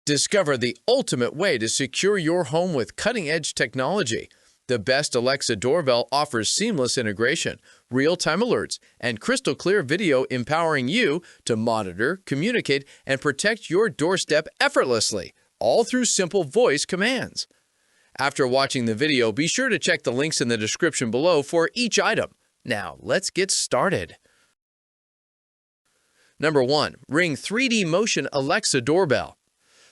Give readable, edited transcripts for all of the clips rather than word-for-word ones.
Discover the ultimate way to secure your home with cutting-edge technology. The best Alexa Doorbell offers seamless integration, real-time alerts, and crystal-clear video empowering you to monitor, communicate, and protect your doorstep effortlessly, all through simple voice commands. After watching the video, be sure to check the links in the description below for each item. Now, let's get started. Number 1. Ring 3D Motion Alexa Doorbell.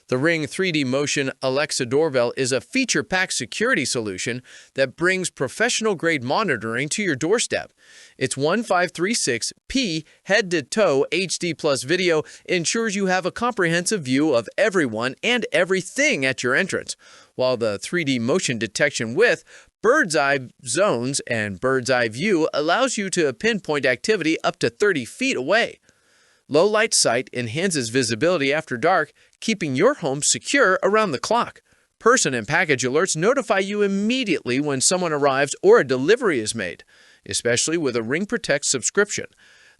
The Ring 3D Motion Alexa Doorbell is a feature-packed security solution that brings professional-grade monitoring to your doorstep. Its 1536p head-to-toe HD Plus video ensures you have a comprehensive view of everyone and everything at your entrance, while the 3D motion detection with bird's eye zones and bird's eye view allows you to pinpoint activity up to 30 feet away. Low-light sight enhances visibility after dark, keeping your home secure around the clock. Person and package alerts notify you immediately when someone arrives or a delivery is made, especially with a Ring Protect subscription.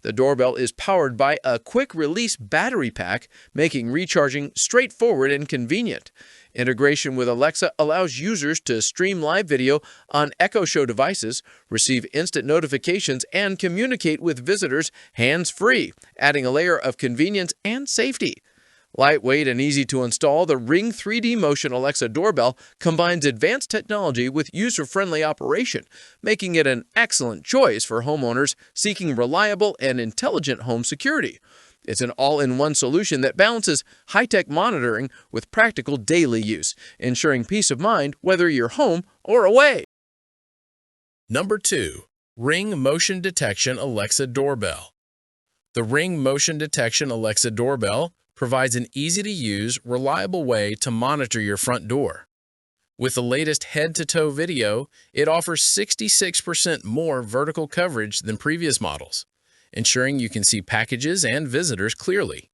The doorbell is powered by a quick-release battery pack, making recharging straightforward and convenient. Integration with Alexa allows users to stream live video on Echo Show devices, receive instant notifications, and communicate with visitors hands-free, adding a layer of convenience and safety. Lightweight and easy to install, the Ring 3D Motion Alexa Doorbell combines advanced technology with user-friendly operation, making it an excellent choice for homeowners seeking reliable and intelligent home security. It's an all-in-one solution that balances high-tech monitoring with practical daily use, ensuring peace of mind whether you're home or away. Number 2. Ring Motion Detection Alexa Doorbell. The Ring Motion Detection Alexa Doorbell provides an easy-to-use, reliable way to monitor your front door. With the latest head-to-toe video, it offers 66% more vertical coverage than previous models, ensuring you can see packages and visitors clearly.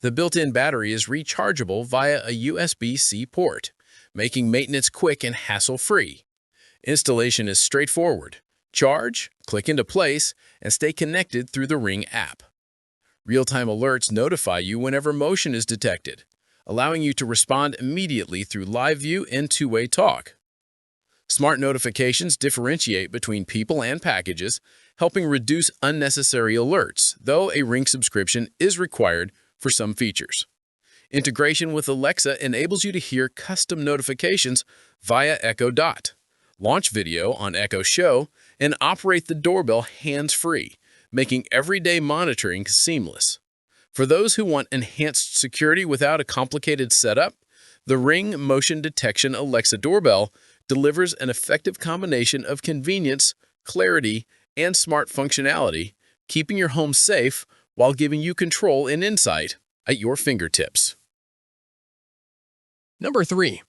The built-in battery is rechargeable via a USB-C port, making maintenance quick and hassle-free. Installation is straightforward. Charge, click into place, and stay connected through the Ring app. Real-time alerts notify you whenever motion is detected, allowing you to respond immediately through live view and two-way talk. Smart notifications differentiate between people and packages, helping reduce unnecessary alerts, though a Ring subscription is required for some features. Integration with Alexa enables you to hear custom notifications via Echo Dot, launch video on Echo Show, and operate the doorbell hands-free, making everyday monitoring seamless. For those who want enhanced security without a complicated setup, the Ring Motion Detection Alexa Doorbell delivers an effective combination of convenience, clarity, and smart functionality, keeping your home safe while giving you control and insight at your fingertips. Number 3.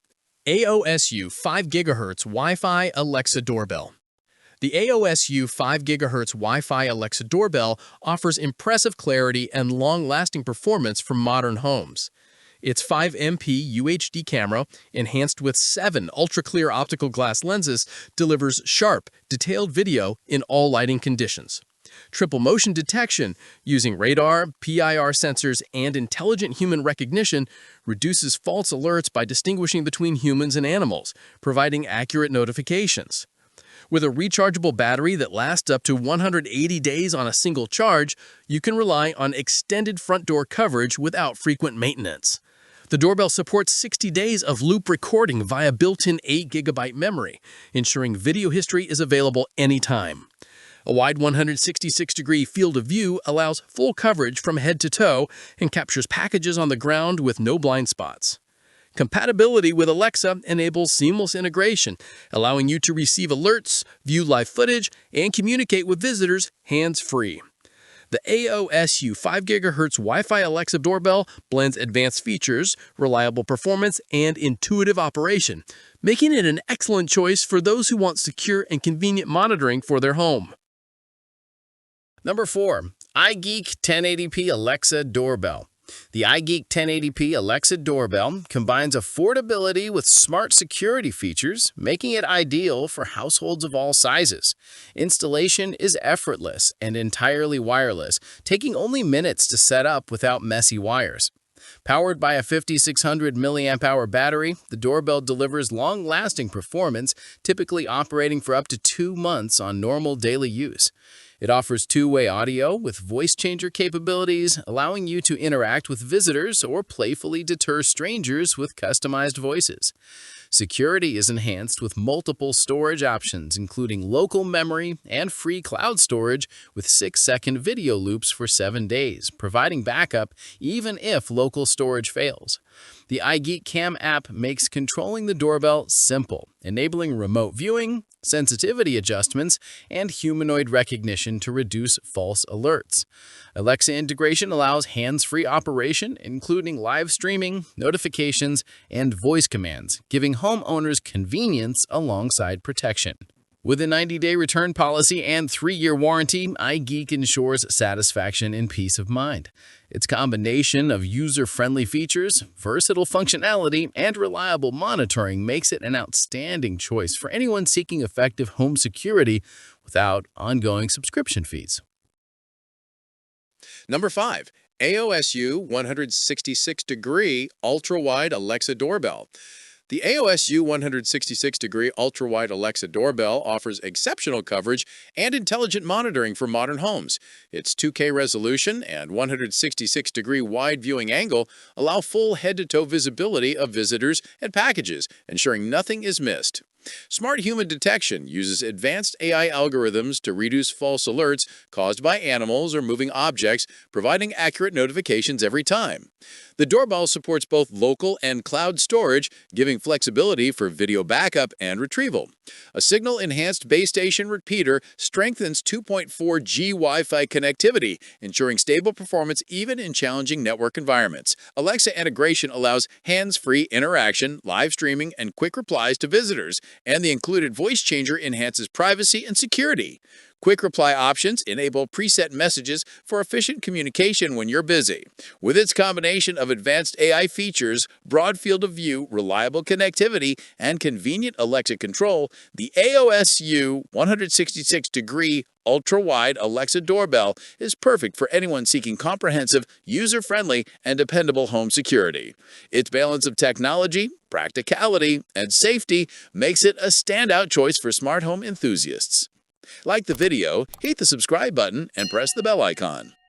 AOSU 5 GHz Wi-Fi Alexa Doorbell. The AOSU 5 GHz Wi-Fi Alexa Doorbell offers impressive clarity and long-lasting performance for modern homes. Its 5MP UHD camera, enhanced with 7 ultra-clear optical glass lenses, delivers sharp, detailed video in all lighting conditions. Triple motion detection, using radar, PIR sensors, and intelligent human recognition, reduces false alerts by distinguishing between humans and animals, providing accurate notifications. With a rechargeable battery that lasts up to 180 days on a single charge, you can rely on extended front door coverage without frequent maintenance. The doorbell supports 60 days of loop recording via built-in 8 GB memory, ensuring video history is available anytime. A wide 166-degree field of view allows full coverage from head to toe and captures packages on the ground with no blind spots. Compatibility with Alexa enables seamless integration, allowing you to receive alerts, view live footage, and communicate with visitors hands-free. The AOSU 5 GHz Wi-Fi Alexa Doorbell blends advanced features, reliable performance, and intuitive operation, making it an excellent choice for those who want secure and convenient monitoring for their home. Number 4. ieGeek 1080p Alexa Doorbell. The ieGeek 1080p Alexa Doorbell combines affordability with smart security features, making it ideal for households of all sizes. Installation is effortless and entirely wireless, taking only minutes to set up without messy wires. Powered by a 5600 mAh battery, the doorbell delivers long-lasting performance, typically operating for up to 2 months on normal daily use. It offers two-way audio with voice changer capabilities, allowing you to interact with visitors or playfully deter strangers with customized voices. Security is enhanced with multiple storage options, including local memory and free cloud storage with 6-second video loops for 7 days, providing backup even if local storage fails. The ieGeek Cam app makes controlling the doorbell simple, enabling remote viewing, sensitivity adjustments, and humanoid recognition to reduce false alerts. Alexa integration allows hands-free operation, including live streaming, notifications, and voice commands, giving homeowners convenience alongside protection. With a 90-day return policy and 3-year warranty, ieGeek ensures satisfaction and peace of mind. Its combination of user-friendly features, versatile functionality, and reliable monitoring makes it an outstanding choice for anyone seeking effective home security without ongoing subscription fees. Number 5. AOSU 166-degree ultra-wide Alexa Doorbell. The AOSU 166-degree ultra-wide Alexa Doorbell offers exceptional coverage and intelligent monitoring for modern homes. Its 2K resolution and 166-degree wide viewing angle allow full head-to-toe visibility of visitors and packages, ensuring nothing is missed. Smart Human Detection uses advanced AI algorithms to reduce false alerts caused by animals or moving objects, providing accurate notifications every time. The doorbell supports both local and cloud storage, giving flexibility for video backup and retrieval. A signal-enhanced base station repeater strengthens 2.4G Wi-Fi connectivity, ensuring stable performance even in challenging network environments. Alexa integration allows hands-free interaction, live streaming, and quick replies to visitors, and the included voice changer enhances privacy and security. Quick reply options enable preset messages for efficient communication when you're busy. With its combination of advanced AI features, broad field of view, reliable connectivity, and convenient Alexa control, the AOSU 166-degree ultra-wide Alexa Doorbell is perfect for anyone seeking comprehensive, user-friendly, and dependable home security. Its balance of technology, practicality, and safety makes it a standout choice for smart home enthusiasts. Like the video, hit the subscribe button, and press the bell icon.